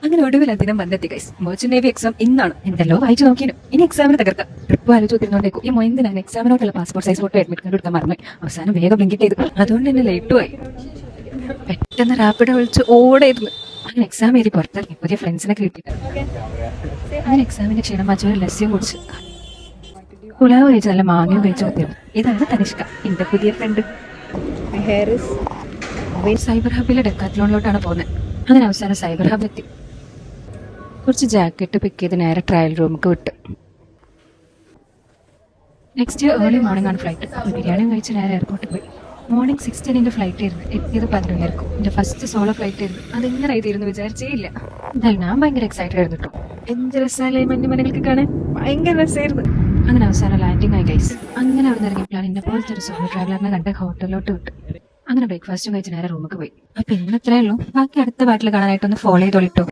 അങ്ങനെ ഒടുവിൽ അതിനം വന്നെത്തി ഗൈസ്. മെർച്ചന്റ് നേവി എക്സാം ഇന്നാണ്. എന്തെല്ലോ വായിച്ചു നോക്കിയും ഇനി എക്സാമിന് തകർക്കാം. ട്രിപ്പ് ആലോചിച്ച് തിരുന്നോണ്ടേക്കും ഈ മൊയന്തിനാണ് എക്സാമിനോട്ടുള്ള passport size photo admit card എടുക്കാൻ മറന്നു. അവസാനം വേഗം ബ്ലിങ്ക് ചെയ്തു. അതുകൊണ്ട് തന്നെ ലേറ്റ് ആയി. പെട്ടെന്ന് റാപ്പിഡ് വിളിച്ച് ഓടായിരുന്നു. അങ്ങനെ എക്സാം എഴുതി പുറത്തിറങ്ങി പുതിയ ഫ്രണ്ട്സിനെ കിട്ടിയിട്ട് അങ്ങനെ എക്സാമിന്റെ ക്ഷീണം മാറ്റി ഒരു ലസ്യം കുടിച്ച് പുലാവ് കഴിച്ച് നല്ല മാങ്ങയും കഴിച്ചു കുത്തിയത്. ഇതാണ് തനിഷ്ക, എന്റെ പുതിയ ഫ്രണ്ട്. സൈബർ ഹബിലെ ഡെക്കാത്ലോണിലോട്ടാണ് പോകുന്നത്. അങ്ങനെ അവസാനം സൈബർ ഹബ് എത്തി. കുറച്ച് ജാക്കറ്റ് പിക്ക് ചെയ്ത് നേരെ ട്രയൽ റൂമിലേക്ക് വിട്ടു. നെക്സ്റ്റ് ഏർലി മോർണിംഗ് ആണ് ഫ്ലൈറ്റ്. ബിരിയാണിയും കഴിച്ച് നേരെ എയർപോർട്ടിൽ പോയി. മോർണിംഗ് 6:10 ഫ്ലൈറ്റ് ആയിരുന്നു. എത്തിയത് 11:00. എൻ്റെ ഫസ്റ്റ് സോളോ ഫ്ലൈറ്റ് ആയിരുന്നു. അതെങ്ങനെ ആയിരുന്നു വിചാരിച്ചേ ഇല്ല. എന്തായാലും ഞാൻ ഭയങ്കര എക്സൈറ്റഡ് ആയിരുന്നു കേട്ടോ. എന്ത് രസമല്ലേ മഞ്ഞുമലകൾക്ക് കാണാൻ, ഭയങ്കര രസമായിരുന്നു. അങ്ങനെ അവസാനം ലാൻഡിങ് ആയി ഗൈസ്. അങ്ങനെ അവിടെ നിന്ന് ഇറങ്ങിയപ്പോഴാണ് എന്നെ പോലത്തെ ഒരു സോളോ ട്രാവലറിനെ കണ്ട് ഹോട്ടലിലോട്ട് വിട്ടു. അങ്ങനെ ബ്രേക്ക്ഫാസ്റ്റും കഴിച്ച് നേരെ റൂമിലേക്ക് പോയി. അപ്പൊ ഇന്ന് ഇത്രയേ ഉള്ളൂ. ബാക്കി അടുത്ത പാട്ടിൽ കാണാനായിട്ടൊന്ന് ഫോളോ ചെയ്തോളിട്ടോ.